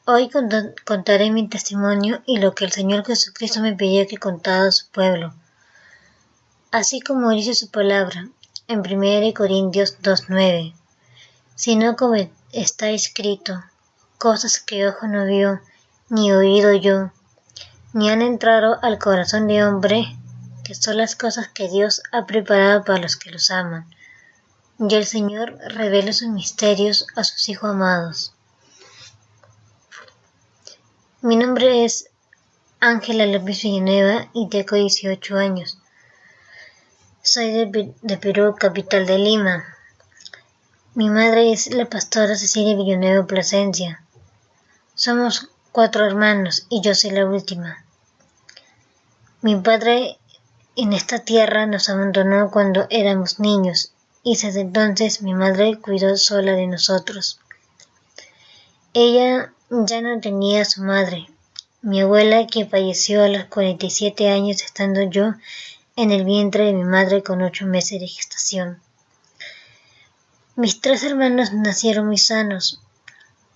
Hoy contaré mi testimonio y lo que el Señor Jesucristo me pidió que contara a su pueblo, así como dice su palabra en 1 Corintios 2:9, sino como está escrito, cosas que ojo no vio, ni oído yo, ni han entrado al corazón de hombre, que son las cosas que Dios ha preparado para los que los aman. Y el Señor revela sus misterios a sus hijos amados. Mi nombre es Ángela López Villanueva y tengo 18 años. Soy de Perú, capital de Lima. Mi madre es la pastora Cecilia Villanueva Plasencia. Somos 4 hermanos y yo soy la última. Mi padre en esta tierra nos abandonó cuando éramos niños y desde entonces mi madre cuidó sola de nosotros. Ella ya no tenía a su madre, mi abuela, que falleció a los 47 años estando yo en el vientre de mi madre con 8 meses de gestación. Mis 3 hermanos nacieron muy sanos,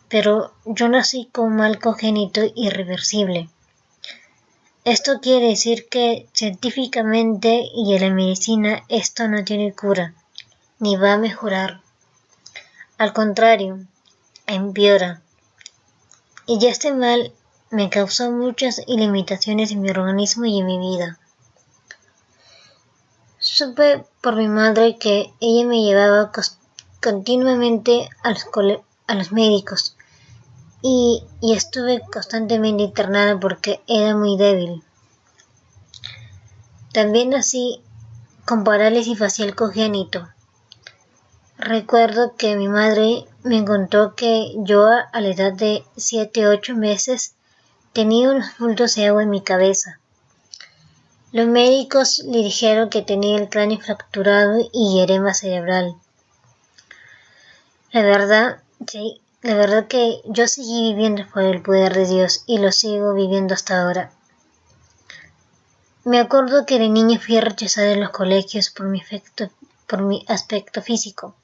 pero yo nací con un mal congénito irreversible. Esto quiere decir que científicamente y en la medicina esto no tiene cura, ni va a mejorar. Al contrario, empeora. Y ya este mal me causó muchas limitaciones en mi organismo y en mi vida. Supe por mi madre que ella me llevaba continuamente a los médicos y estuve constantemente internada porque era muy débil. También nací con parálisis facial congénito. Recuerdo que mi madre me contó que yo a la edad de 7-8 meses tenía unos bultos de agua en mi cabeza. Los médicos le dijeron que tenía el cráneo fracturado y edema cerebral. La verdad que yo seguí viviendo por el poder de Dios y lo sigo viviendo hasta ahora. Me acuerdo que de niña fui rechazada en los colegios por mi aspecto físico.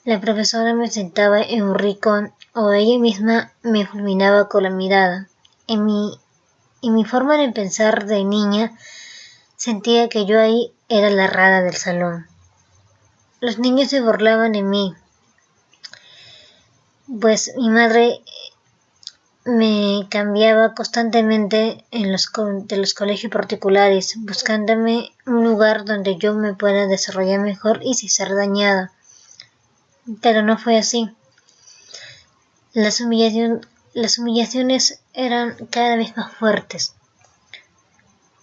La profesora me sentaba en un rincón o ella misma me fulminaba con la mirada. En mi forma de pensar de niña, sentía que yo ahí era la rara del salón. Los niños se burlaban de mí, pues mi madre me cambiaba constantemente de los colegios particulares, buscándome un lugar donde yo me pueda desarrollar mejor y sin ser dañada. Pero no fue así. Las humillaciones eran cada vez más fuertes.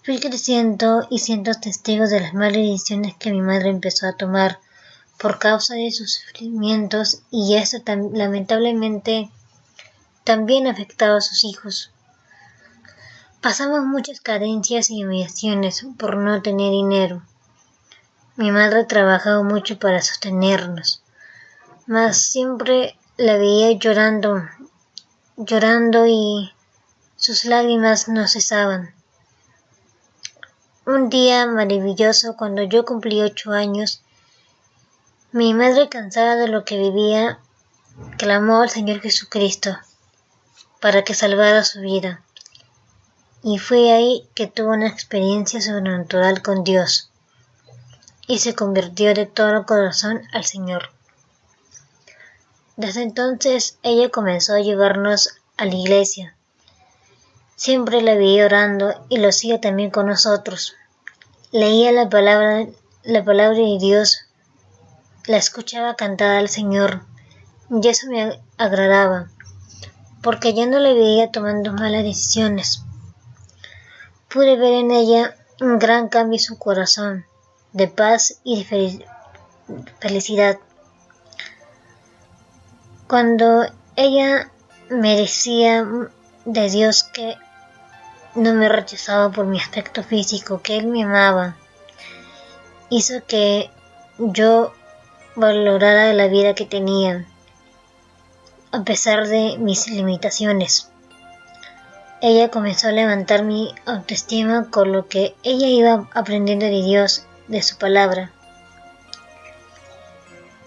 Fui creciendo y siendo testigo de las malas decisiones que mi madre empezó a tomar por causa de sus sufrimientos, y eso lamentablemente también afectaba a sus hijos. Pasamos muchas carencias y humillaciones por no tener dinero. Mi madre trabajaba mucho para sostenernos, mas siempre la veía llorando y sus lágrimas no cesaban. Un día maravilloso, cuando yo cumplí 8 años, mi madre, cansada de lo que vivía, clamó al Señor Jesucristo para que salvara su vida. Y fue ahí que tuvo una experiencia sobrenatural con Dios y se convirtió de todo corazón al Señor. Desde entonces ella comenzó a llevarnos a la iglesia. Siempre la veía orando y lo hacía también con nosotros. Leía la palabra de Dios, la escuchaba cantar al Señor, y eso me agradaba, porque ya no la veía tomando malas decisiones. Pude ver en ella un gran cambio en su corazón, de paz y de felicidad. Cuando ella me decía de Dios que no me rechazaba por mi aspecto físico, que Él me amaba, hizo que yo valorara la vida que tenía, a pesar de mis limitaciones. Ella comenzó a levantar mi autoestima con lo que ella iba aprendiendo de Dios, de su palabra.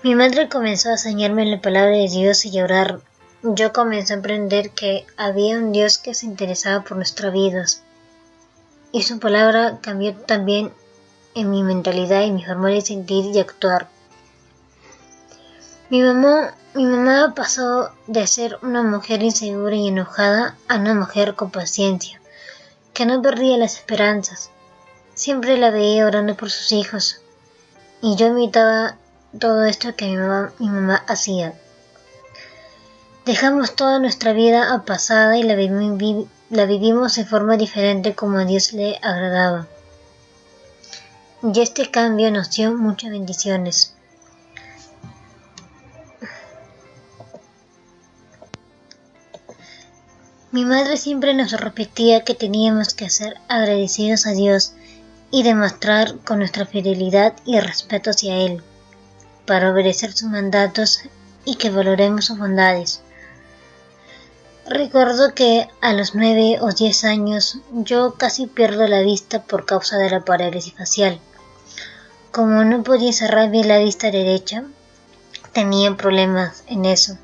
Mi madre comenzó a enseñarme la palabra de Dios y a orar yo comencé a aprender que había un Dios que se interesaba por nuestras vidas, y su palabra cambió también en mi mentalidad y mi forma de sentir y actuar. Mi mamá pasó de ser una mujer insegura y enojada a una mujer con paciencia, que no perdía las esperanzas. Siempre la veía orando por sus hijos, y yo imitaba todo esto que mi mamá hacía. Dejamos toda nuestra vida pasada y la vivimos de forma diferente como a Dios le agradaba. Y este cambio nos dio muchas bendiciones. Mi madre siempre nos repetía que teníamos que ser agradecidos a Dios y demostrar con nuestra fidelidad y respeto hacia Él, para obedecer sus mandatos y que valoremos sus bondades. Recuerdo que a los 9 o 10 años yo casi pierdo la vista por causa de la parálisis facial. Como no podía cerrar bien la vista derecha, tenía problemas en eso.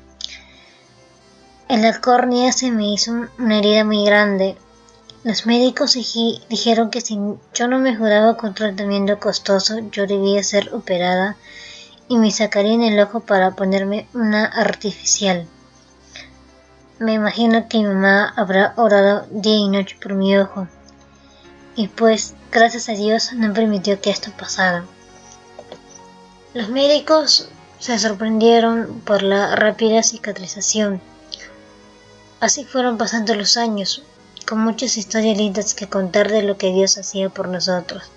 En la córnea se me hizo una herida muy grande. Los médicos dijeron que si yo no mejoraba con tratamiento costoso, yo debía ser operada y me sacarían el ojo para ponerme una artificial. Me imagino que mi mamá habrá orado día y noche por mi ojo, y pues, gracias a Dios, no permitió que esto pasara. Los médicos se sorprendieron por la rápida cicatrización. Así fueron pasando los años, con muchas historias lindas que contar de lo que Dios hacía por nosotros.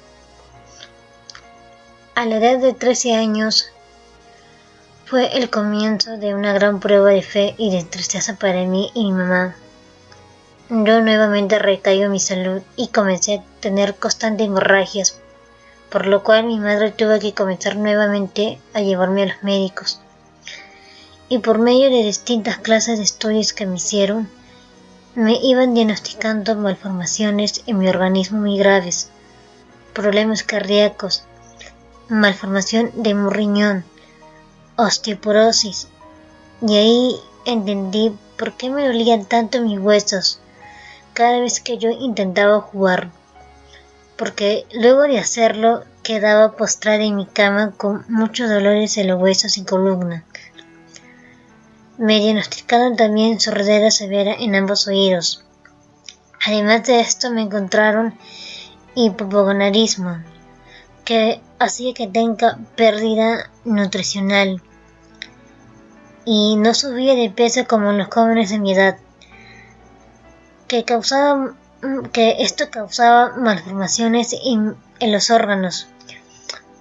A la edad de 13 años fue el comienzo de una gran prueba de fe y de tristeza para mí y mi mamá. Yo nuevamente recaigo en mi salud y comencé a tener constantes hemorragias, por lo cual mi madre tuvo que comenzar nuevamente a llevarme a los médicos. Y por medio de distintas clases de estudios que me hicieron, me iban diagnosticando malformaciones en mi organismo muy graves, problemas cardíacos, malformación de un riñón, osteoporosis, y ahí entendí por qué me dolían tanto mis huesos cada vez que yo intentaba jugar, porque luego de hacerlo quedaba postrada en mi cama con muchos dolores en los huesos y columna. Me diagnosticaron también sordera severa en ambos oídos. Además de esto me encontraron hipogonadismo, que hacía que tenga pérdida nutricional y no subía de peso como los jóvenes de mi edad, que esto causaba malformaciones en los órganos.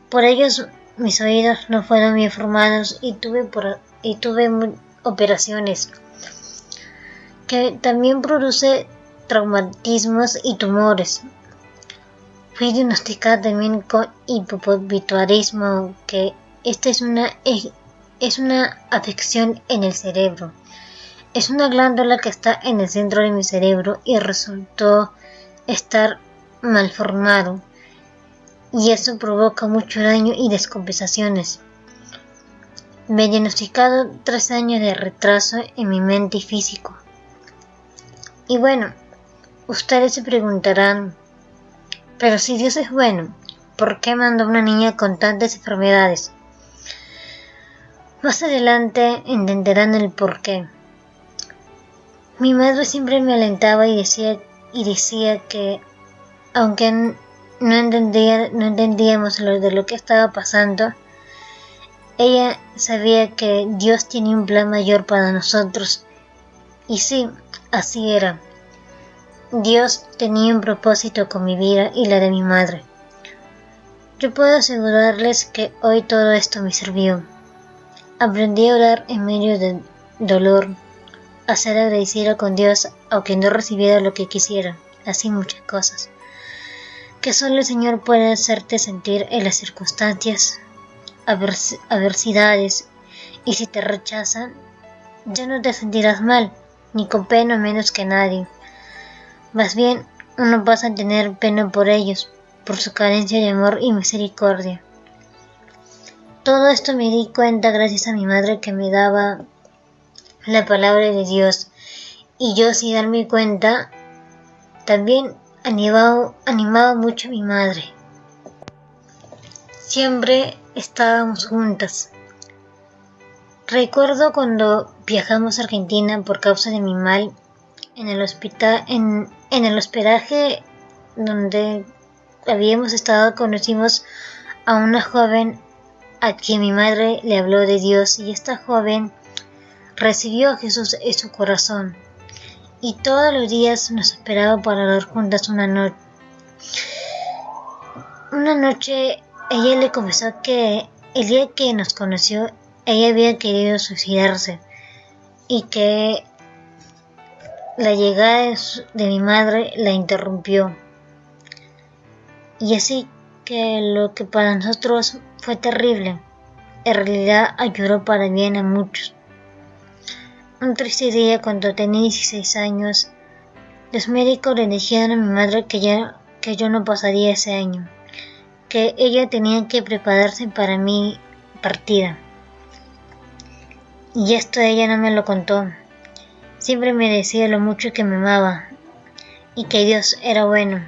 Por ellos mis oídos no fueron bien formados y tuve operaciones, que también produce traumatismos y tumores. Fui diagnosticada también con hipogonadismo, que esta es una afección en el cerebro. Es una glándula que está en el centro de mi cerebro y resultó estar malformado, y eso provoca mucho daño y descompensaciones. Me diagnosticado 3 años de retraso en mi mente y físico. Y bueno, ustedes se preguntarán, pero si Dios es bueno, ¿por qué mandó a una niña con tantas enfermedades? Más adelante entenderán el porqué. Mi madre siempre me alentaba y decía que, aunque no entendíamos de lo que estaba pasando, ella sabía que Dios tenía un plan mayor para nosotros. Y sí, así era. Dios tenía un propósito con mi vida y la de mi madre. Yo puedo asegurarles que hoy todo esto me sirvió. Aprendí a orar en medio del dolor, a ser agradecida con Dios aunque no recibiera lo que quisiera, así muchas cosas, que solo el Señor puede hacerte sentir en las circunstancias, adversidades, y si te rechazan, ya no te sentirás mal, ni con pena menos que nadie. Más bien, uno pasa a tener pena por ellos, por su carencia de amor y misericordia. Todo esto me di cuenta gracias a mi madre, que me daba la palabra de Dios, y yo sin darme cuenta también animaba mucho a mi madre. Siempre estábamos juntas. Recuerdo cuando viajamos a Argentina por causa de mi mal, en el hospital, en el hospedaje donde habíamos estado, conocimos a una joven a quien mi madre le habló de Dios, y esta joven recibió a Jesús en su corazón, y todos los días nos esperaba para orar juntas una noche. Una noche ella le confesó que el día que nos conoció ella había querido suicidarse, y que la llegada de mi madre la interrumpió. Y así que lo que para nosotros fue terrible, en realidad ayudó para bien a muchos. Un triste día, cuando tenía 16 años, los médicos le dijeron a mi madre que yo no pasaría ese año, que ella tenía que prepararse para mi partida. Y esto ella no me lo contó. Siempre me decía lo mucho que me amaba y que Dios era bueno.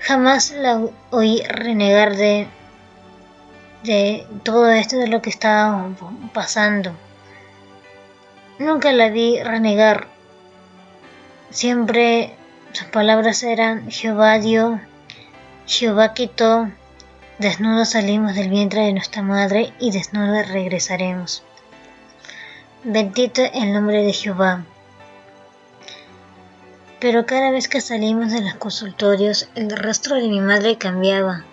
Jamás la oí renegar de todo esto, de lo que estaba pasando. Nunca la vi renegar. Siempre sus palabras eran: Jehová dio, Jehová quitó, desnudos salimos del vientre de nuestra madre y desnudos regresaremos. Bendito el nombre de Jehová. Pero cada vez que salimos de los consultorios, el rostro de mi madre cambiaba,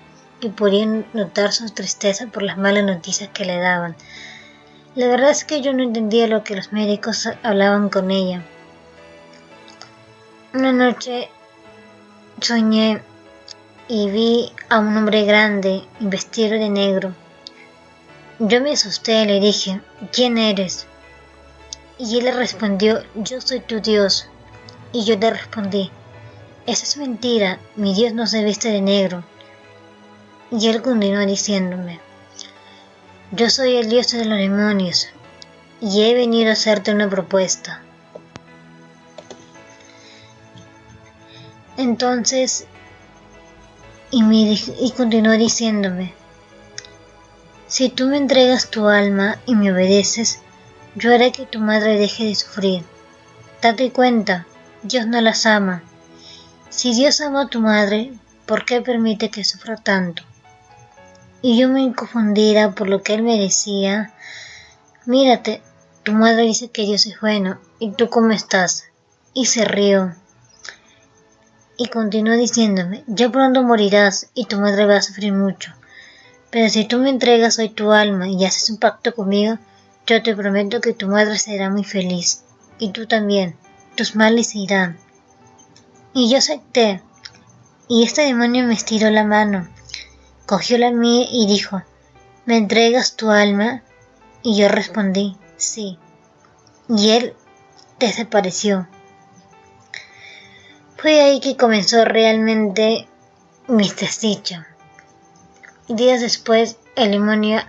y podía notar su tristeza por las malas noticias que le daban. La verdad es que yo no entendía lo que los médicos hablaban con ella. Una noche soñé y vi a un hombre grande y vestido de negro. Yo me asusté y le dije: ¿quién eres? Y él le respondió: yo soy tu Dios. Y yo le respondí: eso es mentira, mi Dios no se viste de negro. Y él continuó diciéndome: yo soy el Dios de los demonios, y he venido a hacerte una propuesta. Entonces, y continuó diciéndome: si tú me entregas tu alma y me obedeces, yo haré que tu madre deje de sufrir. Date cuenta, Dios no las ama. Si Dios ama a tu madre, ¿por qué permite que sufra tanto? Y yo, muy confundida por lo que él me decía: mírate, tu madre dice que Dios es bueno, ¿y tú cómo estás? Y se rió. Y continuó diciéndome: ya pronto morirás y tu madre va a sufrir mucho. Pero si tú me entregas hoy tu alma y haces un pacto conmigo, yo te prometo que tu madre será muy feliz. Y tú también, tus males se irán. Y yo acepté. Y este demonio me estiró la mano, cogió la mía y dijo: ¿me entregas tu alma? Y yo respondí: sí. Y él desapareció. Fue ahí que comenzó realmente mi desdicha. Días después, el demonio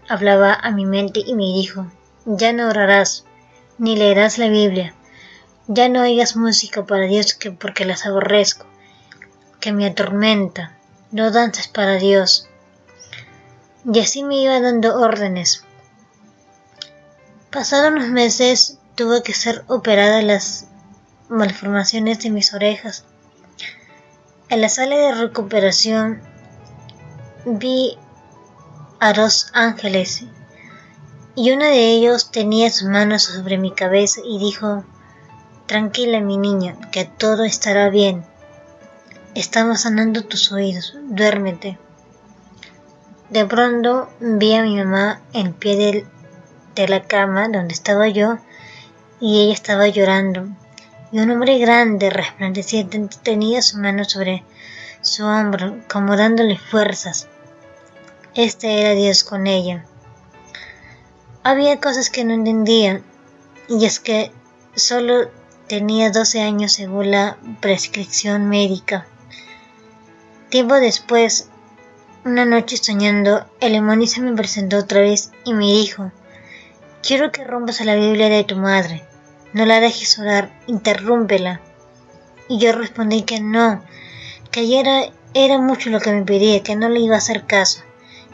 hablaba a mi mente y me dijo: ya no orarás, ni leerás la Biblia, ya no oigas música para Dios porque las aborrezco, que me atormenta, no dances para Dios. Y así me iba dando órdenes. Pasados unos meses, tuve que ser operada las malformaciones de mis orejas. En la sala de recuperación vi a 2 ángeles, y uno de ellos tenía sus manos sobre mi cabeza y dijo: tranquila, mi niña, que todo estará bien. Estamos sanando tus oídos, duérmete. De pronto vi a mi mamá en pie de la cama donde estaba yo, y ella estaba llorando, y un hombre grande, resplandeciente, tenía su mano sobre su hombro, como dándole fuerzas. Este era Dios con ella. Había cosas que no entendía, y es que solo tenía 12 años según la prescripción médica. Tiempo después, una noche soñando, el demonio se me presentó otra vez y me dijo: quiero que rompas la Biblia de tu madre. No la dejes orar, interrúmpela. Y yo respondí que no, que ayer era mucho lo que me pedía, que no le iba a hacer caso,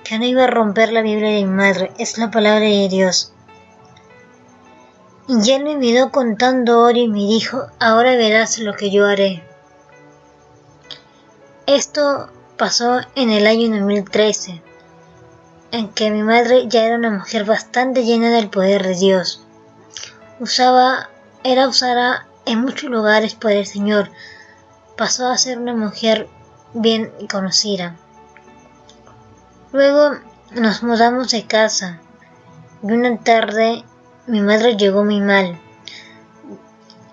que no iba a romper la Biblia de mi madre, es la palabra de Dios. Y él me miró contando oro y me dijo, ahora verás lo que yo haré. Esto pasó en el año 2013, en que mi madre ya era una mujer bastante llena del poder de Dios. Era usada en muchos lugares por el Señor. Pasó a ser una mujer bien conocida. Luego nos mudamos de casa y una tarde mi madre llegó muy mal.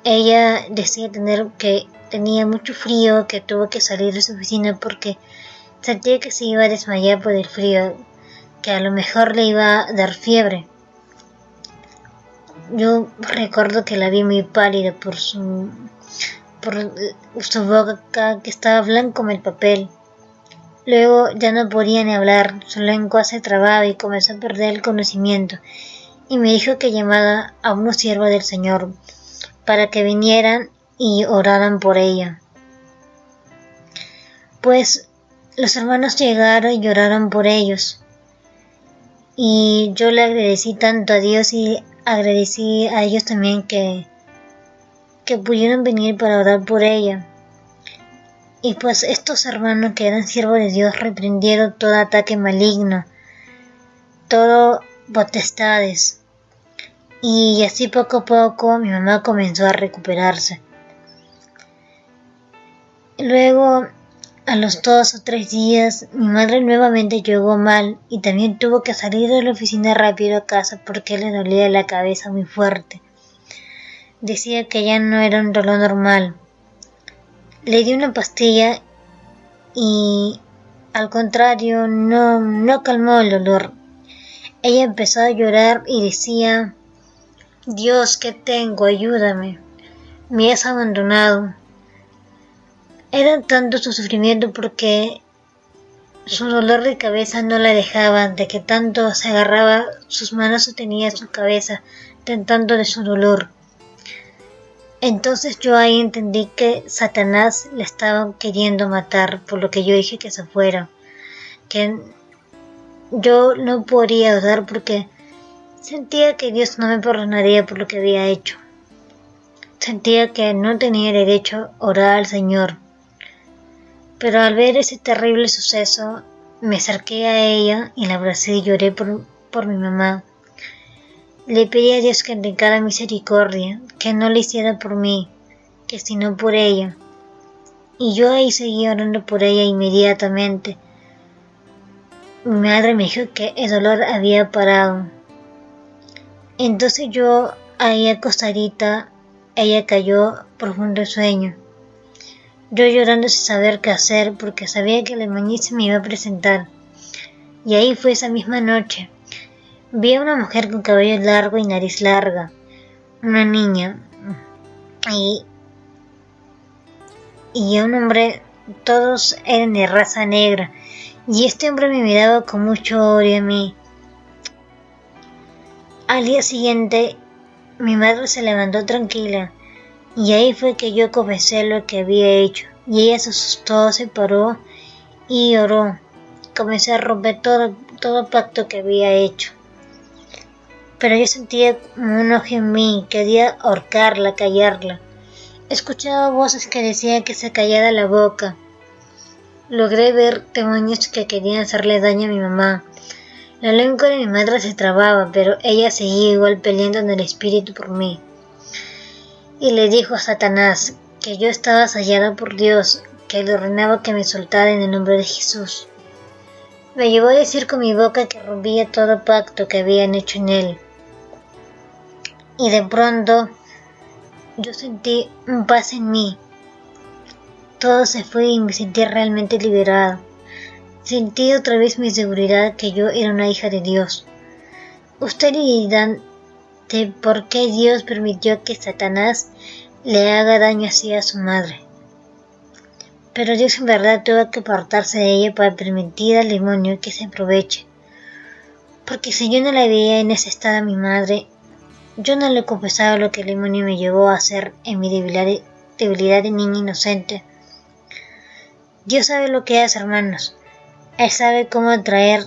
Ella decía que tenía mucho frío, que tuvo que salir de su oficina porque sentía que se iba a desmayar por el frío, que a lo mejor le iba a dar fiebre. Yo recuerdo que la vi muy pálida por su boca, que estaba blanca como el papel. Luego ya no podía ni hablar, su lengua se trababa y comenzó a perder el conocimiento, y me dijo que llamara a unos siervos del Señor para que vinieran y oraran por ella. Pues los hermanos llegaron y oraron por ellos, y yo le agradecí tanto a Dios y agradecí a ellos también que pudieron venir para orar por ella. Y pues estos hermanos que eran siervos de Dios reprendieron todo ataque maligno, todo potestades. Y así poco a poco mi mamá comenzó a recuperarse. Luego, a los 2 o 3 días, mi madre nuevamente llegó mal y también tuvo que salir de la oficina rápido a casa porque le dolía la cabeza muy fuerte. Decía que ya no era un dolor normal. Le di una pastilla y al contrario no calmó el dolor. Ella empezó a llorar y decía, Dios, ¿qué tengo? Ayúdame. Me has abandonado. Era tanto su sufrimiento porque su dolor de cabeza no la dejaba, de que tanto se agarraba, sus manos sostenían su cabeza, tanto de su dolor. Entonces yo ahí entendí que Satanás le estaba queriendo matar, por lo que yo dije que se fuera, que yo no podría orar porque sentía que Dios no me perdonaría por lo que había hecho. Sentía que no tenía derecho a orar al Señor. Pero al ver ese terrible suceso, me acerqué a ella y la abracé y lloré por mi mamá. Le pedí a Dios que tenga misericordia, que no lo hiciera por mí, que sino por ella. Y yo ahí seguí orando por ella inmediatamente. Mi madre me dijo que el dolor había parado. Entonces yo ahí acostadita, ella cayó profundo sueño. Yo llorando sin saber qué hacer porque sabía que la mañana se me iba a presentar. Y ahí fue esa misma noche. Vi a una mujer con cabello largo y nariz larga, una niña, y a un hombre, todos eran de raza negra, y este hombre me miraba con mucho odio a mí. Al día siguiente, mi madre se levantó tranquila, y ahí fue que yo confesé lo que había hecho, y ella se asustó, se paró y oró. Comencé a romper todo pacto que había hecho. Pero yo sentía un enojo en mí, quería ahorcarla, callarla. Escuchaba voces que decían que se callara la boca. Logré ver demonios que querían hacerle daño a mi mamá. La lengua de mi madre se trababa, pero ella seguía igual peleando en el espíritu por mí. Y le dijo a Satanás que yo estaba sellada por Dios, que le ordenaba que me soltara en el nombre de Jesús. Me llevó a decir con mi boca que rompía todo pacto que habían hecho en él. Y de pronto yo sentí un paz en mí. Todo se fue y me sentí realmente liberada. Sentí otra vez mi seguridad que yo era una hija de Dios. Ustedes dirán de por qué Dios permitió que Satanás le haga daño así a su madre. Pero Dios en verdad tuvo que apartarse de ella para permitir al demonio que se aproveche. porque si yo no la veía en ese estado a mi madre, yo no le confesaba lo que el demonio me llevó a hacer en mi debilidad de niña inocente. Dios sabe lo que hace, hermanos. Él sabe cómo traer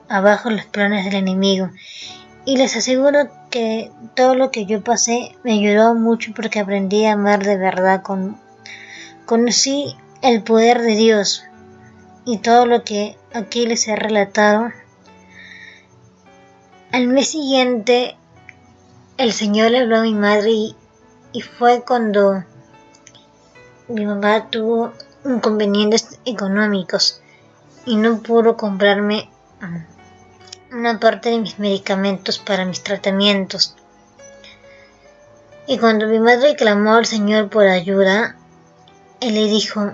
abajo los planes del enemigo. Y les aseguro que todo lo que yo pasé me ayudó mucho porque aprendí a amar de verdad. Conocí el poder de Dios y todo lo que aquí les he relatado. Al mes siguiente el Señor le habló a mi madre y fue cuando mi mamá tuvo inconvenientes económicos y no pudo comprarme una parte de mis medicamentos para mis tratamientos. Y cuando mi madre clamó al Señor por ayuda, Él le dijo: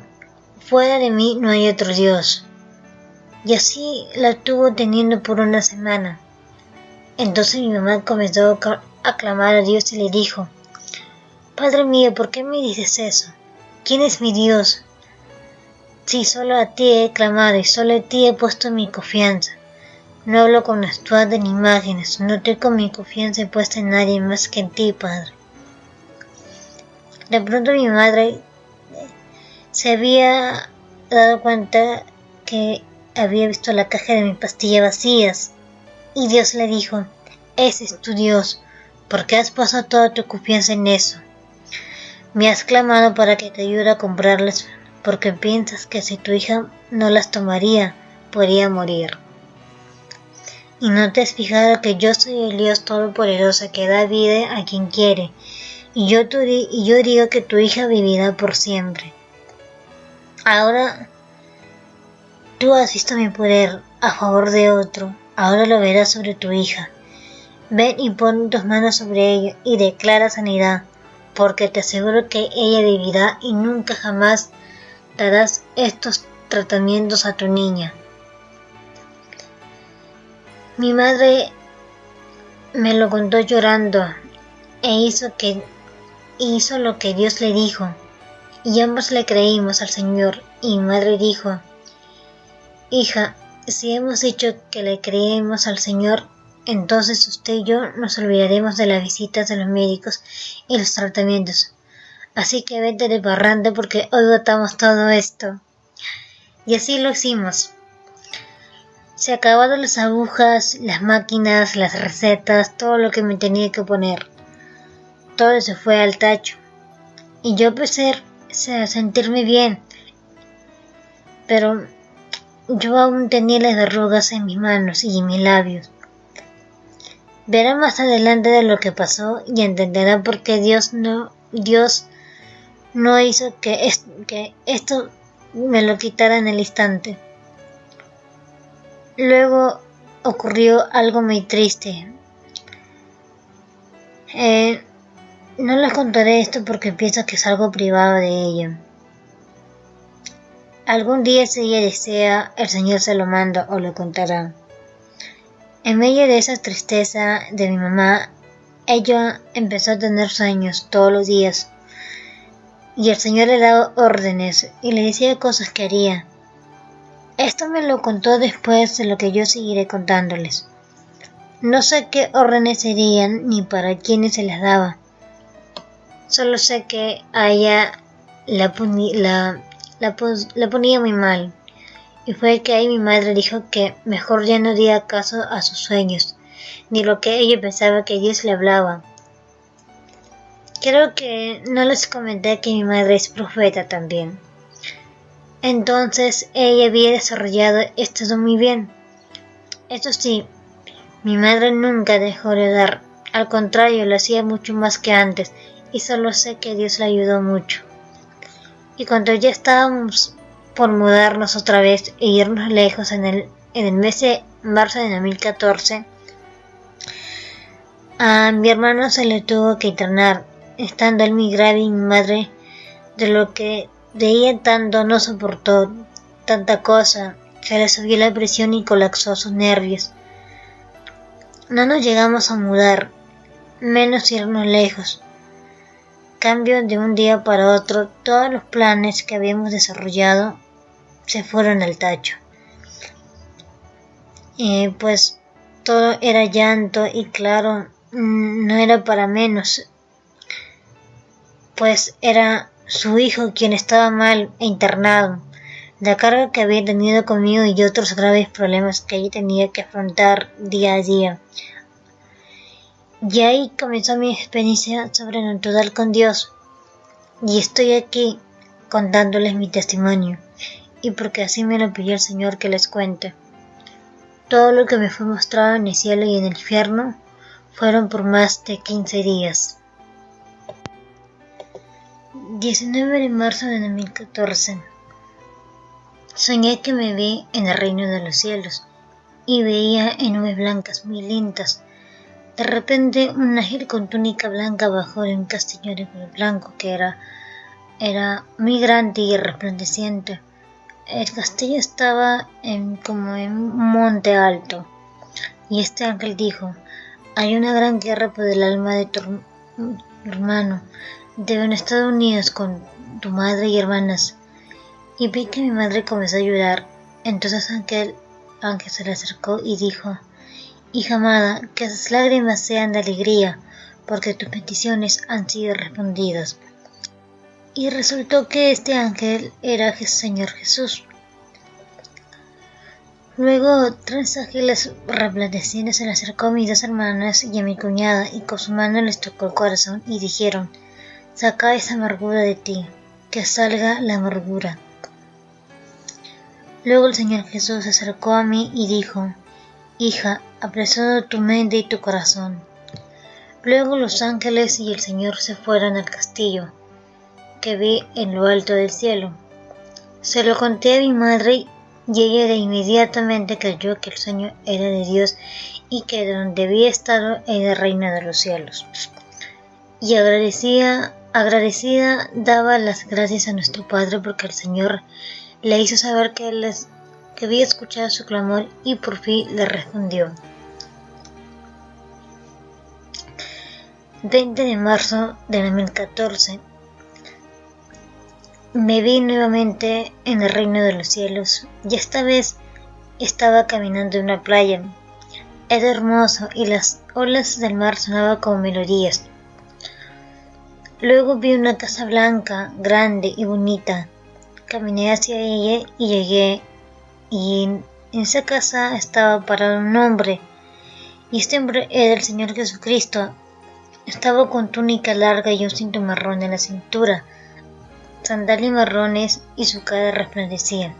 fuera de mí no hay otro Dios. Y así la estuvo teniendo por una semana. Entonces mi mamá comenzó a clamar a Dios y le dijo: Padre mío, ¿por qué me dices eso? ¿Quién es mi Dios? Sí, solo a ti he clamado y solo a ti he puesto mi confianza. No hablo con estatuas ni imágenes, no tengo mi confianza puesta en nadie más que en ti, Padre. De pronto mi madre se había dado cuenta que había visto la caja de mi pastilla vacías y Dios le dijo: ese es tu Dios, porque has puesto toda tu confianza en eso. Me has clamado para que te ayude a comprarlas porque piensas que si tu hija no las tomaría, podría morir. Y no te has fijado que yo soy el Dios Todopoderoso que da vida a quien quiere, y yo digo que tu hija vivirá por siempre. Ahora tú has visto mi poder a favor de otro, ahora lo verás sobre tu hija. Ven y pon tus manos sobre ella y declara sanidad, porque te aseguro que ella vivirá y nunca jamás darás estos tratamientos a tu niña. Mi madre me lo contó llorando e hizo lo que Dios le dijo, y ambos le creímos al Señor. Y mi madre dijo: hija, si hemos dicho que le creemos al Señor, entonces usted y yo nos olvidaremos de las visitas de los médicos y los tratamientos. Así que vete de parranda porque hoy botamos todo esto. Y así lo hicimos. Se acabaron las agujas, las máquinas, las recetas, todo lo que me tenía que poner. Todo se fue al tacho. Y yo empecé a sentirme bien. Pero yo aún tenía las verrugas en mis manos y en mis labios. Verán más adelante de lo que pasó y entenderán por qué Dios no hizo que esto me lo quitara en el instante. Luego ocurrió algo muy triste. No les contaré esto porque pienso que es algo privado de ella. Algún día, si ella desea, el Señor se lo manda o lo contará. En medio de esa tristeza de mi mamá, ella empezó a tener sueños todos los días. Y el Señor le daba órdenes y le decía cosas que haría. Esto me lo contó después de lo que yo seguiré contándoles. No sé qué órdenes serían ni para quiénes se las daba. Solo sé que a ella la ponía muy mal. Y fue que ahí mi madre dijo que mejor ya no diera caso a sus sueños, ni lo que ella pensaba que Dios le hablaba. Creo que no les comenté que mi madre es profeta también. Entonces ella había desarrollado esto muy bien. Eso sí, mi madre nunca dejó de orar, al contrario, lo hacía mucho más que antes, y solo sé que Dios la ayudó mucho. Y cuando ya estábamos por mudarnos otra vez e irnos lejos en el mes de marzo de 2014, a mi hermano se le tuvo que internar, estando él muy grave y mi madre, de lo que de ella tanto no soportó tanta cosa, se le subió la presión y colapsó sus nervios. No nos llegamos a mudar, menos irnos lejos. Cambio de un día para otro, todos los planes que habíamos desarrollado se fueron al tacho. Pues todo era llanto y claro, no era para menos, pues era su hijo quien estaba mal e internado. La carga que había tenido conmigo y otros graves problemas que ella tenía que afrontar día a día. Y ahí comenzó mi experiencia sobrenatural con Dios. Y estoy aquí contándoles mi testimonio, y porque así me lo pidió el Señor que les cuente. Todo lo que me fue mostrado en el cielo y en el infierno fueron por más de 15 días. 19 de marzo de 2014. Soñé que me vi en el reino de los cielos, y veía en nubes blancas muy lindas. De repente un ángel con túnica blanca bajó de un castillo de color blanco que era muy grande y resplandeciente. El castillo estaba como en un monte alto, y este ángel dijo: hay una gran guerra por el alma de tu hermano. Deben estar unidos con tu madre y hermanas. Y vi que mi madre comenzó a llorar. Entonces ángel se le acercó y dijo: hija amada, que esas lágrimas sean de alegría, porque tus peticiones han sido respondidas. Y resultó que este ángel era el Señor Jesús. Luego 3 ángeles resplandecientes se le acercó a mis 2 hermanas y a mi cuñada, y con su mano les tocó el corazón y dijeron: saca esa amargura de ti, que salga la amargura. Luego el Señor Jesús se acercó a mí y dijo: hija, apresura tu mente y tu corazón. Luego los ángeles y el Señor se fueron al castillo que vi en lo alto del cielo. Se lo conté a mi madre y ella de inmediatamente creyó que el sueño era de Dios y que donde había estado era el reino de los cielos. Y agradecida daba las gracias a nuestro Padre porque el Señor le hizo saber que había escuchado su clamor y por fin le respondió. 20 de marzo de 2014. Me vi nuevamente en el reino de los cielos, y esta vez estaba caminando en una playa. Era hermoso y las olas del mar sonaban como melodías. Luego vi una casa blanca, grande y bonita. Caminé hacia ella y llegué, y en esa casa estaba parado un hombre, y este hombre era el Señor Jesucristo. Estaba con túnica larga y un cinto marrón en la cintura, sandalias marrones y su cara resplandecía.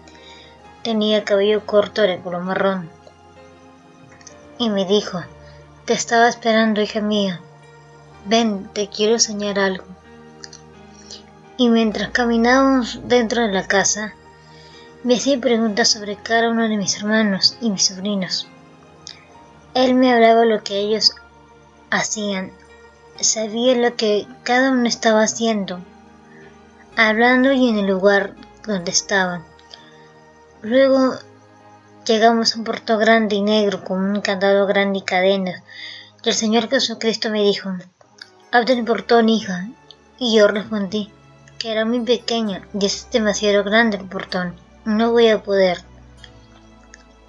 Tenía cabello corto de color marrón. Y me dijo: te estaba esperando, hija mía. Ven, te quiero enseñar algo. Y mientras caminábamos dentro de la casa, me hacía preguntas sobre cada uno de mis hermanos y mis sobrinos. Él me hablaba lo que ellos hacían, sabía lo que cada uno estaba haciendo, hablando y en el lugar donde estaban. Luego llegamos a un puerto grande y negro con un candado grande y cadenas, y el Señor Jesucristo me dijo: abre el portón, hija. Y yo respondí que era muy pequeña y es demasiado grande el portón, no voy a poder.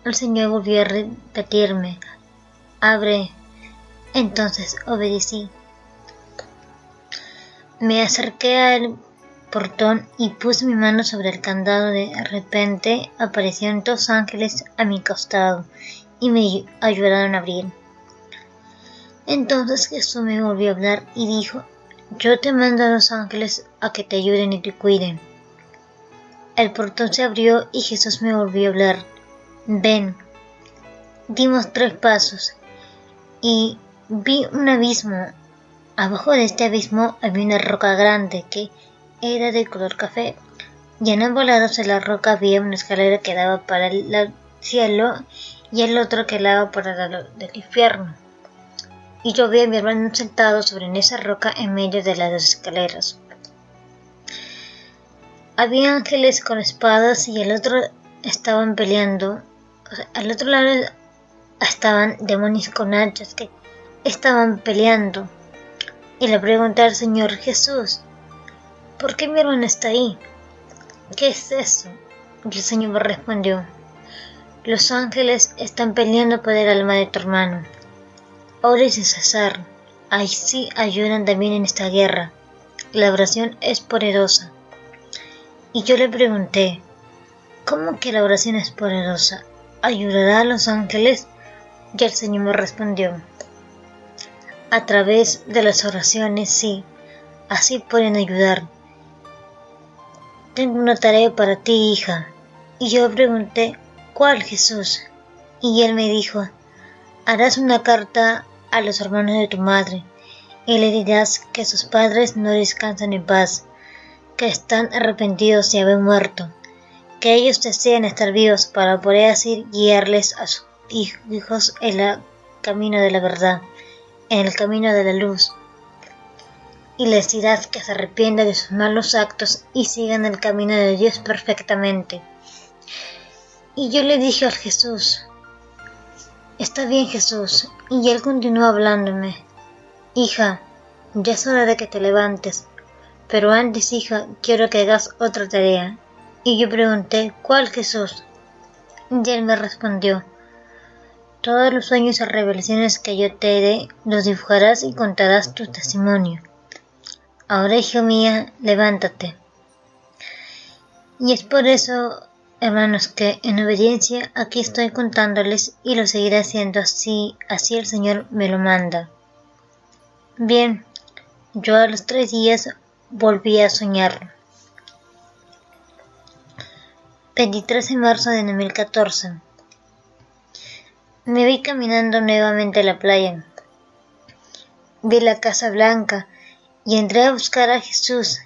El Señor volvió a repetirme: abre. Entonces obedecí. Me acerqué al portón y puse mi mano sobre el candado. De repente aparecieron 2 ángeles a mi costado y me ayudaron a abrir. Entonces Jesús me volvió a hablar y dijo: yo te mando a los ángeles a que te ayuden y te cuiden. El portón se abrió y Jesús me volvió a hablar: ven. Dimos 3 pasos y vi un abismo. Abajo de este abismo había una roca grande que era de color café, y en ambos lados de la roca había una escalera que daba para el cielo y el otro que daba para el infierno. Y yo vi a mi hermano sentado sobre esa roca en medio de las 2 escaleras. Había ángeles con espadas y al otro estaban peleando. Al otro lado estaban demonios con hachas que estaban peleando. Y le pregunté al Señor: Jesús, ¿por qué mi hermano está ahí? ¿Qué es eso? Y el Señor me respondió: Los ángeles están peleando por el alma de tu hermano. Ore sin cesar. Ahí sí ayudan también en esta guerra. La oración es poderosa. Y yo le pregunté, ¿cómo que la oración es poderosa? ¿Ayudará a los ángeles? Y el Señor me respondió, a través de las oraciones, sí, así pueden ayudar. Tengo una tarea para ti, hija. Y yo pregunté, ¿cuál, Jesús? Y él me dijo, harás una carta a los hermanos de tu madre, y le dirás que sus padres no descansan en paz, que están arrepentidos y habían muerto, que ellos desean estar vivos para poder así guiarles a sus hijos en el camino de la verdad, en el camino de la luz. Y les dirás que se arrepientan de sus malos actos y sigan el camino de Dios perfectamente. Y yo le dije al Jesús, está bien, Jesús, y él continuó hablándome, hija, ya es hora de que te levantes, pero antes, hija, quiero que hagas otra tarea. Y yo pregunté, ¿cuál, Jesús? Y él me respondió, todos los sueños y revelaciones que yo te dé, los dibujarás y contarás tu testimonio. Ahora, hija mía, levántate. Y es por eso, hermanos, que en obediencia aquí estoy contándoles y lo seguiré haciendo así el Señor me lo manda. Bien, yo a los 3 días volví a soñar. 23 de marzo de 2014. Me vi caminando nuevamente a la playa. Vi la Casa Blanca y entré a buscar a Jesús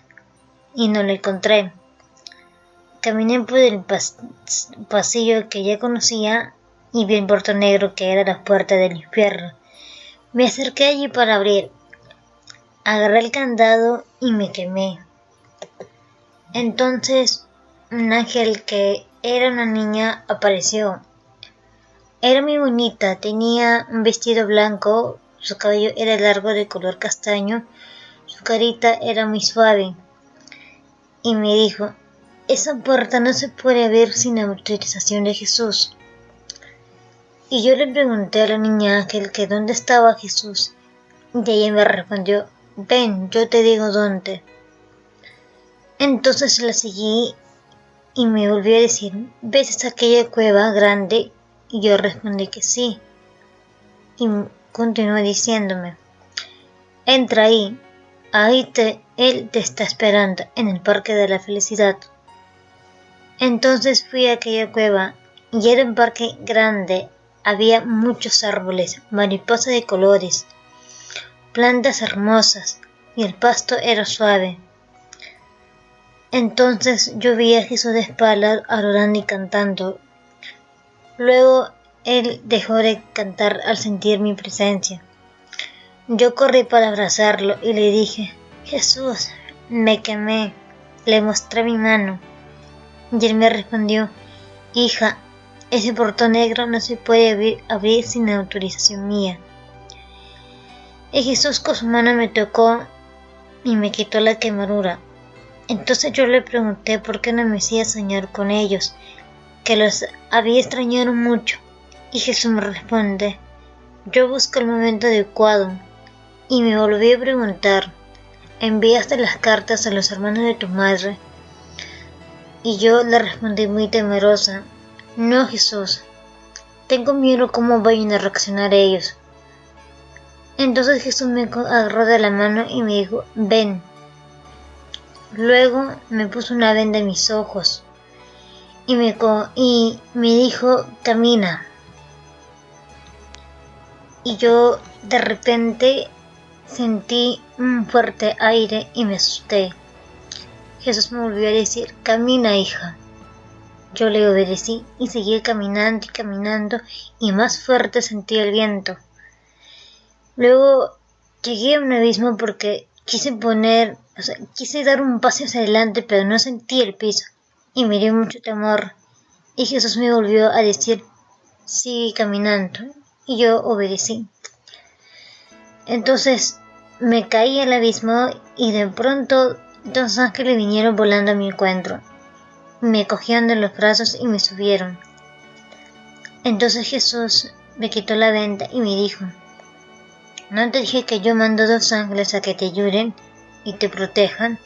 y no lo encontré. Caminé por el pasillo que ya conocía y vi el portón negro que era la puerta del infierno. Me acerqué allí para abrir. Agarré el candado y me quemé. Entonces un ángel que era una niña apareció. Era muy bonita, tenía un vestido blanco, su cabello era largo de color castaño, su carita era muy suave. Y me dijo, esa puerta no se puede abrir sin la autorización de Jesús. Y yo le pregunté a la niña ángel que dónde estaba Jesús. Y ella me respondió, ven, yo te digo dónde. Entonces la seguí y me volvió a decir, ¿ves aquella cueva grande? Y yo respondí que sí. Y continuó diciéndome, entra ahí, él te está esperando en el Parque de la Felicidad. Entonces fui a aquella cueva y era un parque grande, había muchos árboles, mariposas de colores, plantas hermosas y el pasto era suave. Entonces yo vi a Jesús de espaldas adorando y cantando. Luego él dejó de cantar al sentir mi presencia. Yo corrí para abrazarlo y le dije, Jesús, me quemé. Le mostré mi mano. Y él me respondió, hija, ese portón negro no se puede abrir sin autorización mía. Y Jesús con su mano me tocó y me quitó la quemadura. Entonces yo le pregunté por qué no me hacía soñar con ellos, que los había extrañado mucho. Y Jesús me responde, yo busco el momento adecuado. Y me volví a preguntar, ¿enviaste las cartas a los hermanos de tu madre? Y yo le respondí muy temerosa, no, Jesús, tengo miedo cómo vayan a reaccionar ellos. Entonces Jesús me agarró de la mano y me dijo, ven. Luego me puso una venda en mis ojos y me dijo, camina. Y yo de repente sentí un fuerte aire y me asusté. Jesús me volvió a decir, camina, hija. Yo le obedecí y seguí caminando y caminando y más fuerte sentí el viento. Luego llegué a un abismo porque quise dar un paso hacia adelante, pero no sentí el piso y me dio mucho temor. Y Jesús me volvió a decir, sigue caminando, y yo obedecí. Entonces me caí al abismo y de pronto 2 ángeles vinieron volando a mi encuentro. Me cogieron de los brazos y me subieron. Entonces Jesús me quitó la venda y me dijo: ¿no te dije que yo mando 2 ángeles a que te ayuden y te protejan?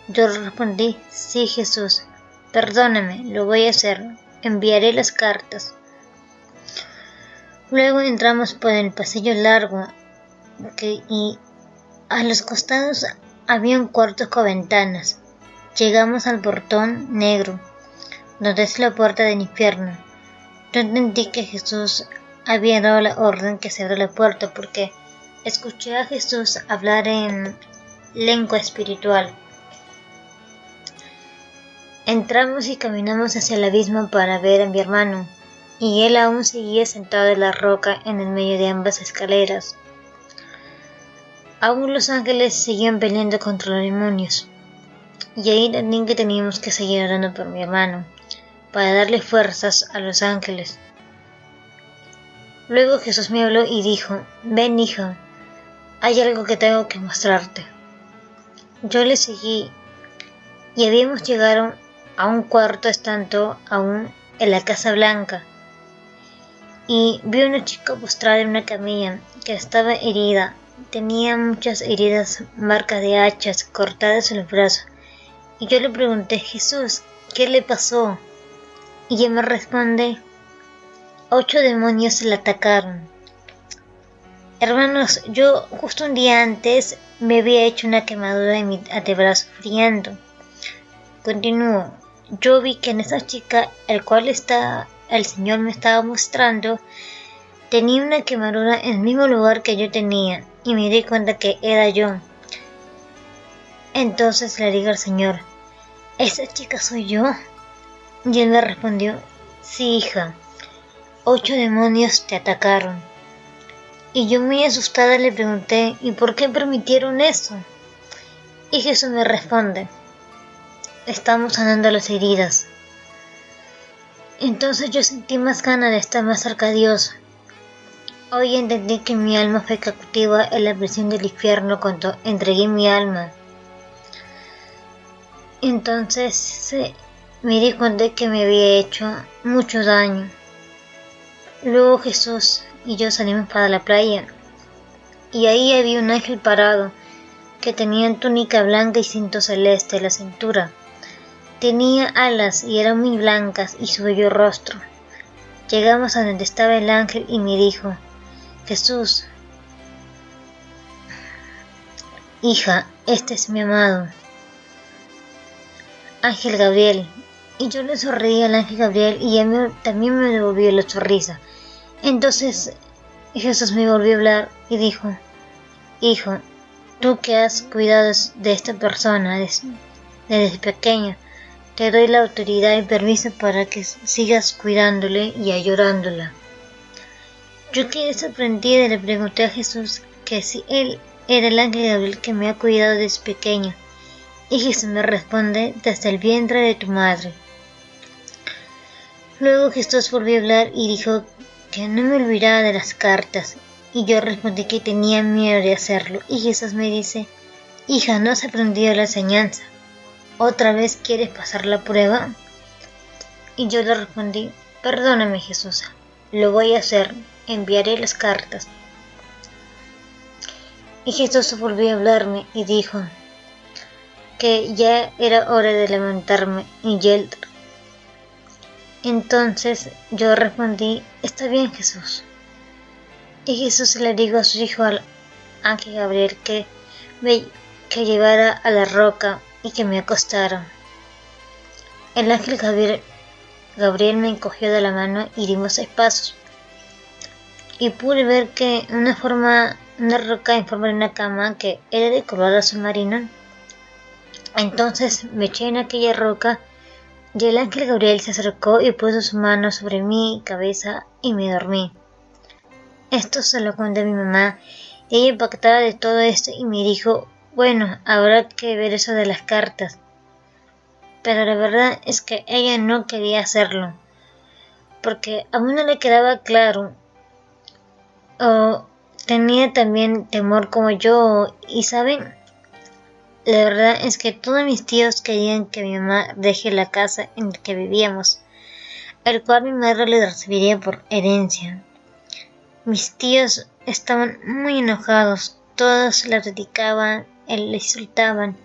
Yo respondí: sí, Jesús, perdóname, lo voy a hacer, enviaré las cartas. Luego entramos por el pasillo largo y a los costados había cuartos con ventanas. Llegamos al portón negro, donde es la puerta del infierno. Yo entendí que Jesús había dado la orden que se abra la puerta porque escuché a Jesús hablar en lengua espiritual. Entramos y caminamos hacia el abismo para ver a mi hermano, y él aún seguía sentado en la roca en el medio de ambas escaleras. Aún los ángeles seguían peleando contra los demonios, y ahí también que teníamos que seguir orando por mi hermano, para darle fuerzas a los ángeles. Luego Jesús me habló y dijo: ven, hijo, hay algo que tengo que mostrarte. Yo le seguí, y habíamos llegado a un cuarto estando aún en la Casa Blanca, y vi a una chica postrada en una camilla que estaba herida. Tenía muchas heridas, marcas de hachas cortadas en los brazos, y yo le pregunté: Jesús, ¿qué le pasó? Y él me responde: 8 demonios la atacaron. Hermanos, yo justo un día antes me había hecho una quemadura en mi antebrazo friendo. Continúo. Yo vi que en esa chica, el cual el Señor me estaba mostrando, tenía una quemadura en el mismo lugar que yo tenía, y me di cuenta que era yo. Entonces le digo al Señor: ¿esa chica soy yo? Y él me respondió: sí, hija, 8 demonios te atacaron. Y yo muy asustada le pregunté: ¿y por qué permitieron eso? Y Jesús me responde: estamos sanando las heridas. Entonces yo sentí más ganas de estar más cerca de Dios. Hoy entendí que mi alma fue cautiva en la prisión del infierno cuando entregué mi alma. Entonces me di cuenta que me había hecho mucho daño. Luego Jesús y yo salimos para la playa, y ahí había un ángel parado que tenía túnica blanca y cinto celeste en la cintura. Tenía alas y eran muy blancas, y su bello rostro. Llegamos a donde estaba el ángel y me dijo: Jesús, hija, este es mi amado Ángel Gabriel. Y yo le sonreí al ángel Gabriel, y él también me devolvió la sonrisa. Entonces Jesús me volvió a hablar y dijo: hijo, tú que has cuidado de esta persona desde pequeño, te doy la autoridad y permiso para que sigas cuidándole y ayudándola. Yo quedé sorprendida y le pregunté a Jesús que si él era el ángel Gabriel que me ha cuidado desde pequeño, y Jesús me responde: desde el vientre de tu madre. Luego Jesús volvió a hablar y dijo que no me olvidara de las cartas, y yo respondí que tenía miedo de hacerlo, y Jesús me dice: hija, ¿no has aprendido la enseñanza? ¿Otra vez quieres pasar la prueba? Y yo le respondí: perdóname, Jesús, lo voy a hacer, enviaré las cartas. Y Jesús volvió a hablarme y dijo que ya era hora de levantarme y él. Entonces yo respondí: está bien, Jesús. Y Jesús le dijo a su hijo, al ángel Gabriel, que llevara a la roca y que me acostara. El ángel Gabriel me encogió de la mano y dimos 6 pasos. Y pude ver que una roca en forma de una cama que era de color azul marino. Entonces me eché en aquella roca, y el ángel Gabriel se acercó y puso su mano sobre mi cabeza y me dormí. Esto se lo conté a mi mamá, y ella impactada de todo esto y me dijo: bueno, habrá que ver eso de las cartas. Pero la verdad es que ella no quería hacerlo, porque aún no le quedaba claro, o tenía también temor como yo, y saben, la verdad es que todos mis tíos querían que mi mamá deje la casa en la que vivíamos. el cual mi madre le recibiría por herencia. Mis tíos estaban muy enojados, todos la criticaban, le insultaban,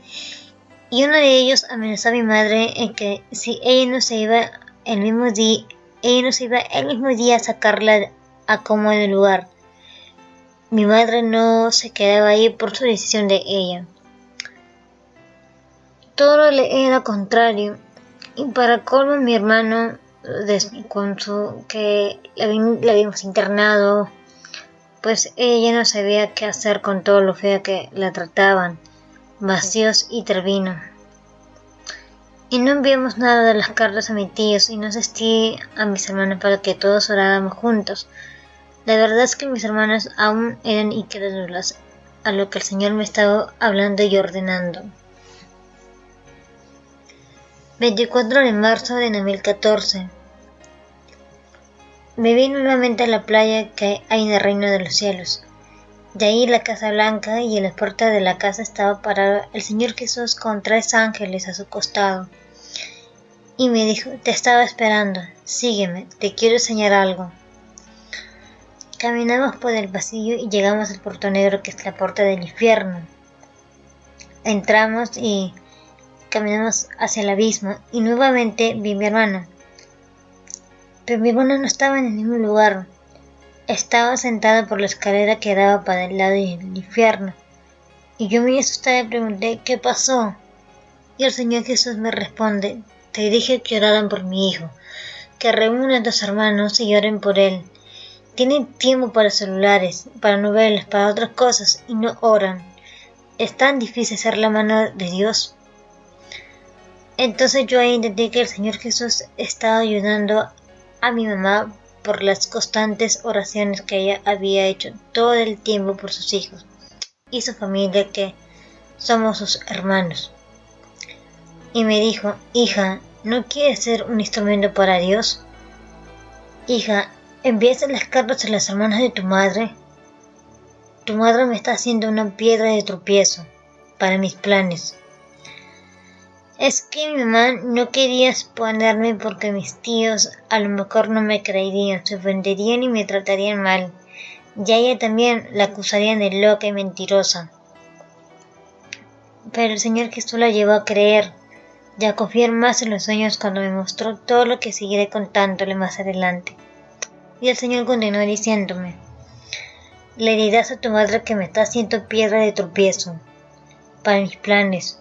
y uno de ellos amenazó a mi madre en que si ella no se iba el mismo día a sacarla a como del lugar, mi madre no se quedaba ahí por su decisión de ella. Todo le era contrario, y para colmo mi hermano, que la habíamos internado, pues ella no sabía qué hacer con todo lo feo que la trataban, vacíos, y intervino. Y no enviamos nada de las cartas a mis tíos y no asistí a mis hermanos para que todos oráramos juntos. La verdad es que mis hermanos aún eran incrédulas a lo que el Señor me estaba hablando y ordenando. 24 de marzo de 2014. Me vi nuevamente a la playa que hay en el reino de los cielos. De ahí la Casa Blanca, y en la puerta de la casa estaba parado el Señor Jesús con 3 ángeles a su costado. Y me dijo: te estaba esperando, sígueme, te quiero enseñar algo. Caminamos por el pasillo y llegamos al Puerto Negro, que es la puerta del infierno. Entramos y caminamos hacia el abismo, y nuevamente vi a mi hermano. Pero mi hermano no estaba en el mismo lugar. Estaba sentado por la escalera que daba para el lado del infierno, y yo muy asustada le pregunté: ¿qué pasó? Y el Señor Jesús me responde: te dije que oraran por mi hijo, que reúnan a tus hermanos y oren por él. Tienen tiempo para celulares, para novelas, para otras cosas, y no oran. ¿Es tan difícil ser la mano de Dios? Entonces yo ahí entendí que el Señor Jesús estaba ayudando a mi mamá por las constantes oraciones que ella había hecho todo el tiempo por sus hijos y su familia, que somos sus hermanos. Y me dijo: hija, ¿no quieres ser un instrumento para Dios? Hija, ¿envías las cartas a las hermanas de tu madre? Tu madre me está haciendo una piedra de tropiezo para mis planes. Es que mi mamá no quería exponerme porque mis tíos a lo mejor no me creerían, se ofenderían y me tratarían mal. Y a ella también la acusarían de loca y mentirosa. Pero el Señor Jesús la llevó a creer y a confiar más en los sueños cuando me mostró todo lo que seguiré contándole más adelante. Y el Señor continuó diciéndome: le dirás a tu madre que me está haciendo piedra de tropiezo para mis planes.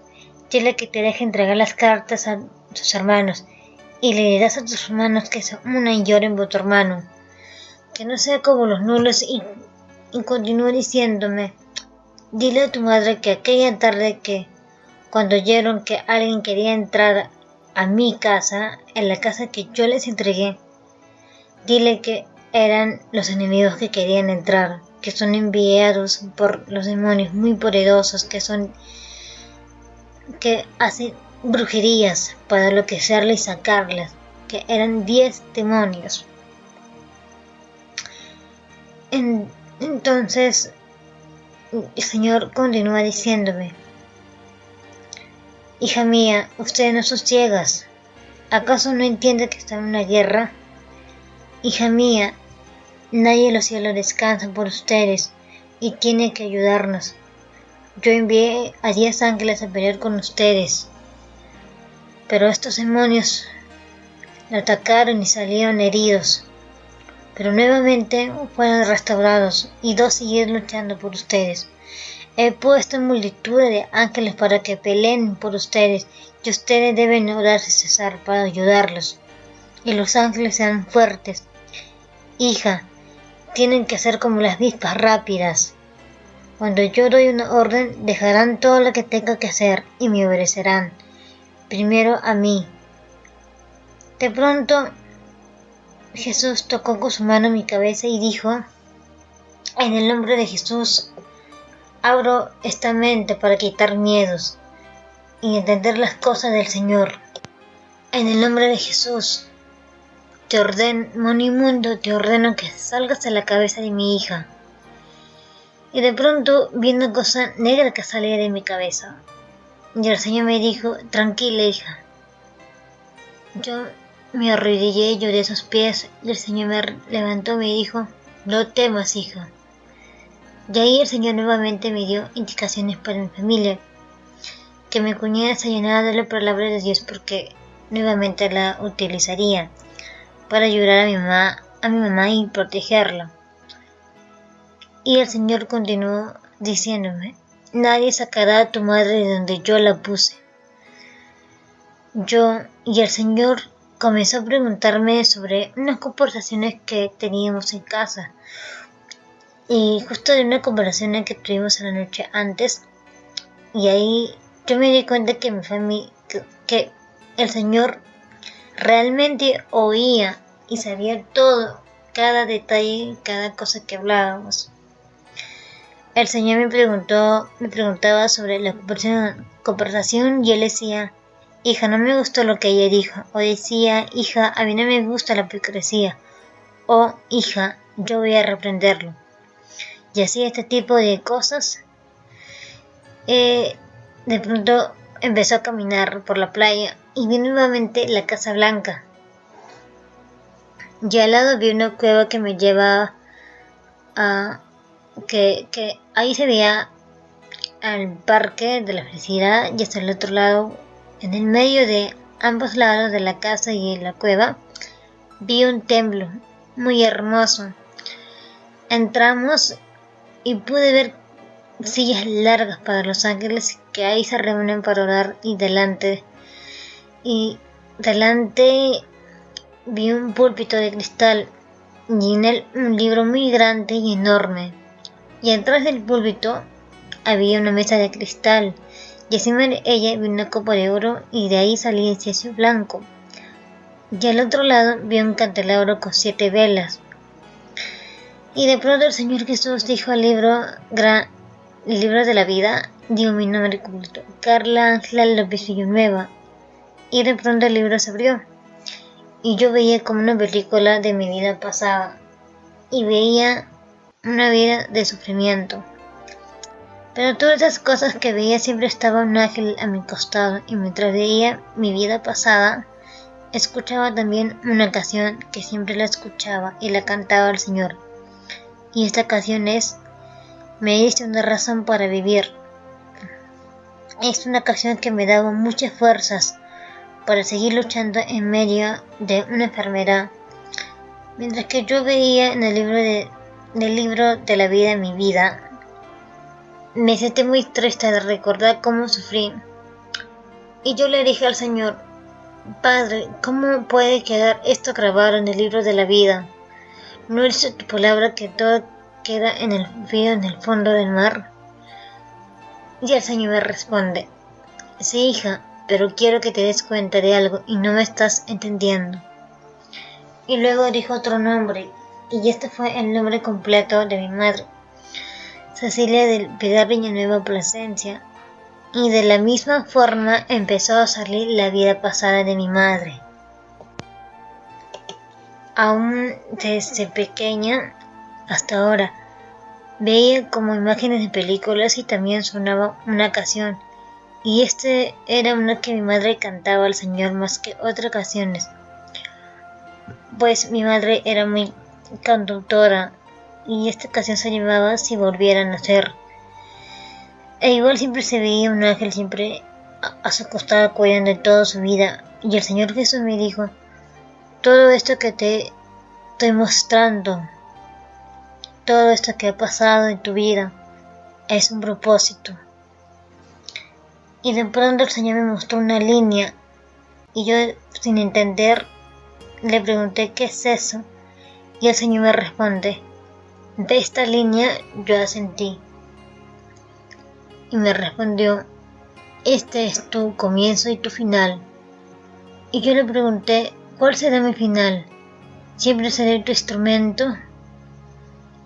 Dile que te deje entregar las cartas a sus hermanos, y le dirás a tus hermanos que se unan y lloren por tu hermano, que no sea como los nulos. Y continuó diciéndome: dile a tu madre que aquella tarde, que cuando oyeron que alguien quería entrar a mi casa, en la casa que yo les entregué, dile que eran los enemigos que querían entrar, que son enviados por los demonios muy poderosos, que hacen brujerías para enloquecerla y sacarlas, que eran 10 demonios. Entonces el Señor continúa diciéndome: hija mía, ustedes no son ciegas, ¿acaso no entiende que está en una guerra? Hija mía, nadie en los cielos descansa por ustedes y tiene que ayudarnos. Yo envié a 10 ángeles a pelear con ustedes, pero estos demonios la atacaron y salieron heridos, pero nuevamente fueron restaurados, y 2 siguieron luchando por ustedes. He puesto multitud de ángeles para que peleen por ustedes, y ustedes deben orar sin cesar para ayudarlos, y los ángeles sean fuertes. Hija, tienen que ser como las avispas rápidas. Cuando yo doy una orden, dejarán todo lo que tenga que hacer y me obedecerán, primero a mí. De pronto Jesús tocó con su mano mi cabeza y dijo: en el nombre de Jesús, abro esta mente para quitar miedos y entender las cosas del Señor. En el nombre de Jesús, te ordeno, mono inmundo, te ordeno que salgas de la cabeza de mi hija. Y de pronto vi una cosa negra que salía de mi cabeza. Y el Señor me dijo: tranquila, hija. Yo Me arrodillé y lloré a sus pies, y el Señor me levantó y me dijo: no temas, hija. Y ahí el Señor nuevamente me dio indicaciones para mi familia, que mi cuñada se llenara de la palabra de Dios porque nuevamente la utilizaría para ayudar a mi mamá y protegerla. Y el Señor continuó diciéndome: nadie sacará a tu madre de donde yo la puse. Y el Señor comenzó a preguntarme sobre unas conversaciones que teníamos en casa. Y justo de una conversación que tuvimos la noche antes, y ahí yo me di cuenta que que el Señor realmente oía y sabía todo, cada detalle, cada cosa que hablábamos. El Señor me preguntaba sobre la conversación y él decía: hija, no me gustó lo que ella dijo. O decía: hija, a mí no me gusta la hipocresía. O hija, yo voy a reprenderlo. Y así este tipo de cosas. De pronto empezó a caminar por la playa y vi nuevamente la Casa Blanca. Y al lado vi una cueva que me llevaba a... que ahí se veía al parque de la felicidad, y hasta el otro lado, en el medio de ambos lados de la casa y la cueva, vi un templo muy hermoso. Entramos y pude ver sillas largas para los ángeles que ahí se reúnen para orar, y delante vi un púlpito de cristal y en él un libro muy grande y enorme, y atrás del púlpito había una mesa de cristal y encima de ella vi una copa de oro y de ahí salía incienso blanco, y al otro lado vi un candelabro con 7 velas. Y de pronto el Señor Jesús dijo al libro de la vida, dio mi nombre completo, Carla Ángela López Villanueva, y de pronto el libro se abrió y yo veía como una película de mi vida pasada y veía una vida de sufrimiento. Pero todas esas cosas que veía siempre estaba un ángel a mi costado, y mientras veía mi vida pasada escuchaba también una canción que siempre la escuchaba y la cantaba al Señor. Y esta canción es: me diste una razón para vivir. Es una canción que me daba muchas fuerzas para seguir luchando en medio de una enfermedad. Mientras que yo veía en el libro de la vida mi vida, me sentí muy triste de recordar cómo sufrí. Y yo le dije al Señor: Padre, ¿cómo puede quedar esto grabado en el libro de la vida? ¿No dice tu palabra que todo queda en el fondo del mar? Y el Señor me responde: sí, hija, pero quiero que te des cuenta de algo y no me estás entendiendo. Y luego dijo otro nombre, y este fue el nombre completo de mi madre, Cecilia del Pilar Villanueva Plasencia, y de la misma forma empezó a salir la vida pasada de mi madre. Aún desde pequeña hasta ahora, veía como imágenes de películas y también sonaba una canción, y este era una que mi madre cantaba al Señor más que otras canciones, pues mi madre era muy cantautora, y esta canción se llamaba Si volviera a nacer. E igual siempre se veía un ángel siempre a su costado cuidando de toda su vida, y el Señor Jesús me dijo: todo esto que te estoy mostrando, todo esto que ha pasado en tu vida, es un propósito. Y de pronto el Señor me mostró una línea, y yo, sin entender, le pregunté: ¿qué es eso? Y el Señor me responde: de esta línea yo asentí. Y me respondió: este es tu comienzo y tu final. Y yo le pregunté: ¿cuál será mi final? ¿Siempre seré tu instrumento?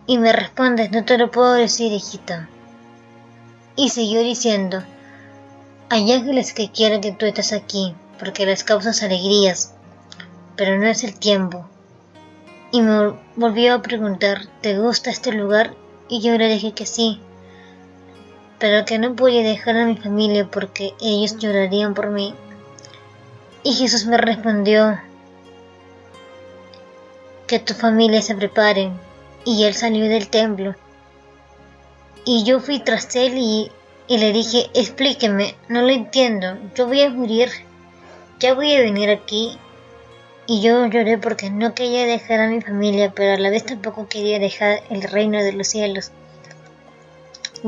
Y me responde: no te lo puedo decir, hijita. Y siguió diciendo: hay ángeles que quieren que tú estés aquí, porque les causas alegrías, pero no es el tiempo. Y me volvió a preguntar: ¿te gusta este lugar? Y yo le dije que sí, pero que no podía dejar a mi familia porque ellos llorarían por mí. Y Jesús me respondió: que tu familia se prepare. Y él salió del templo. Y yo fui tras él y le dije, explíqueme, no lo entiendo, yo voy a morir, ya voy a venir aquí. Y yo lloré porque no quería dejar a mi familia, pero a la vez tampoco quería dejar el reino de los cielos.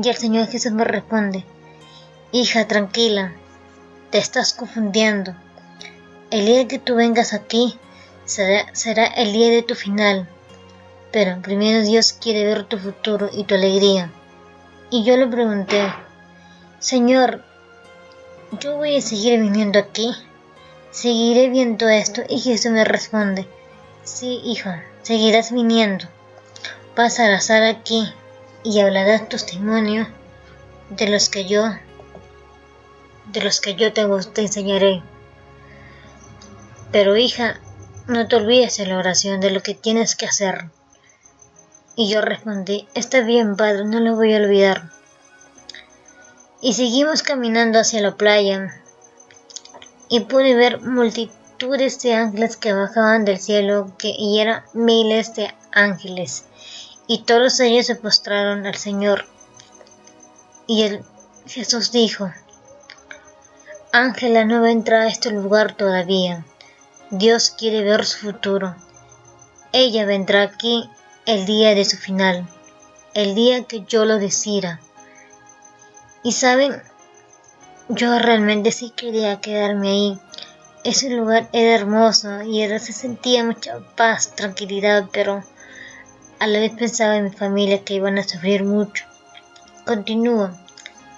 Y el Señor Jesús me responde, hija, tranquila, te estás confundiendo. El día que tú vengas aquí será el día de tu final, pero primero Dios quiere ver tu futuro y tu alegría. Y yo le pregunté, Señor, ¿yo voy a seguir viniendo aquí? ¿Seguiré viendo esto? Y Jesús me responde, sí, hija, seguirás viniendo. Vas a estar aquí y hablarás testimonio de los que yo te enseñaré. Pero hija, no te olvides de la oración, de lo que tienes que hacer. Y yo respondí, está bien, padre, no lo voy a olvidar. Y seguimos caminando hacia la playa y pude ver multitudes de ángeles que bajaban del cielo, y eran miles de ángeles, y todos ellos se postraron al Señor. Y Jesús dijo, Ángela no va a entrar a este lugar todavía, Dios quiere ver su futuro. Ella vendrá aquí el día de su final, el día que yo lo decida. Y saben, yo realmente sí quería quedarme ahí. Ese lugar era hermoso y se sentía mucha paz, tranquilidad, pero a la vez pensaba en mi familia que iban a sufrir mucho. Continúa.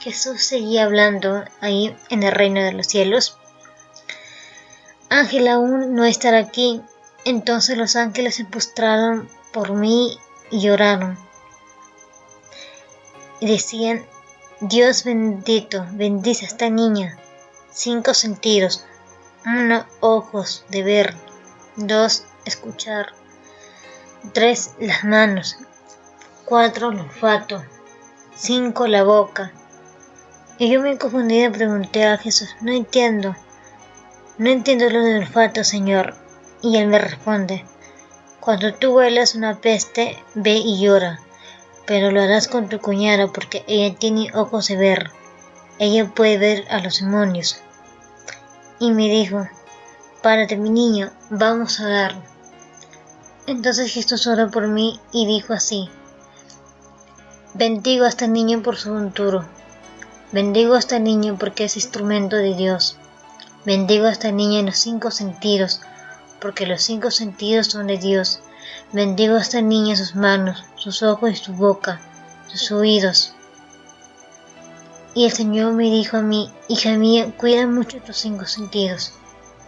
Jesús seguía hablando ahí en el reino de los cielos. Ángel aún no estará aquí. Entonces los ángeles se postraron por mí y lloraron. Y decían, Dios bendito, bendice a esta niña. 5 sentidos. 1, ojos de ver. 2, escuchar. 3, las manos. 4, el olfato. 5, la boca. Y yo me confundí y pregunté a Jesús, no entiendo lo del olfato, Señor. Y él me responde, cuando tú huelas una peste, ve y llora, pero lo harás con tu cuñada porque ella tiene ojos de ver. Ella puede ver a los demonios. Y me dijo, párate mi niño, vamos a orar. Entonces Jesús oró por mí y dijo así, bendigo a este niño por su futuro. Bendigo a este niño porque es instrumento de Dios. Bendigo a esta niña en los 5 sentidos, porque los 5 sentidos son de Dios. Bendigo a esta niña sus manos, sus ojos y su boca, sus oídos. Y el Señor me dijo a mí, hija mía, cuida mucho tus 5 sentidos.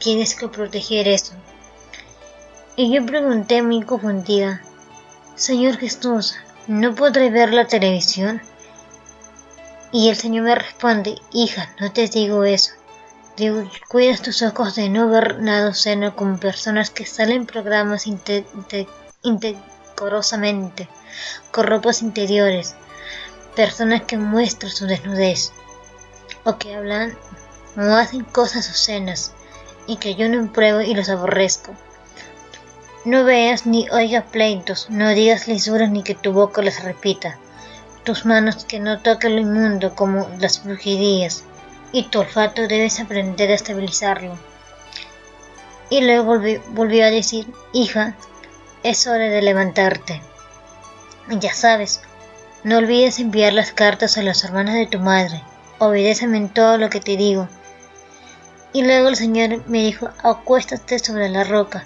Tienes que proteger eso. Y yo pregunté muy confundida, Señor Jesús, ¿no podré ver la televisión? Y el Señor me responde, hija, no te digo eso. Digo, cuidas tus ojos de no ver nada obsceno como personas que salen en programas indecorosamente, con ropas interiores, personas que muestran su desnudez, o que hablan o hacen cosas obscenas, y que yo no pruebo y los aborrezco. No veas ni oigas pleitos, no digas lisuras ni que tu boca las repita. Tus manos que no toquen lo inmundo como las brujerías, y tu olfato debes aprender a estabilizarlo. Y luego volvió a decir, hija, es hora de levantarte. Ya sabes, no olvides enviar las cartas a los hermanos de tu madre, obedéceme en todo lo que te digo. Y luego el Señor me dijo, acuéstate sobre la roca.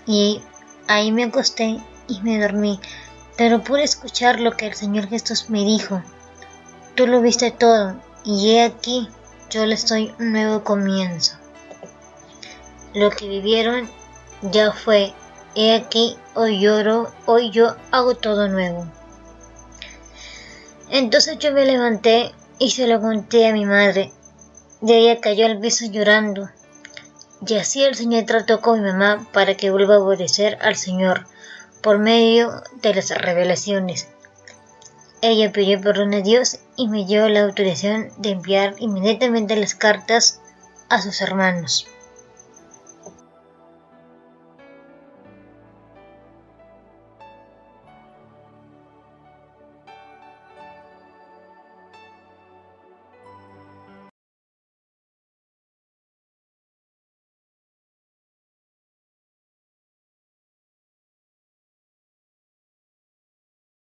Y ahí me acosté y me dormí, pero pude escuchar lo que el Señor Jesús me dijo. Tú lo viste todo, y he aquí, yo les doy un nuevo comienzo. Lo que vivieron ya fue, he aquí, hoy lloro, hoy yo hago todo nuevo. Entonces yo me levanté y se lo conté a mi madre. De ella cayó al piso llorando. Y así el Señor trató con mi mamá para que vuelva a obedecer al Señor por medio de las revelaciones. Ella pidió perdón a Dios y me dio la autorización de enviar inmediatamente las cartas a sus hermanos.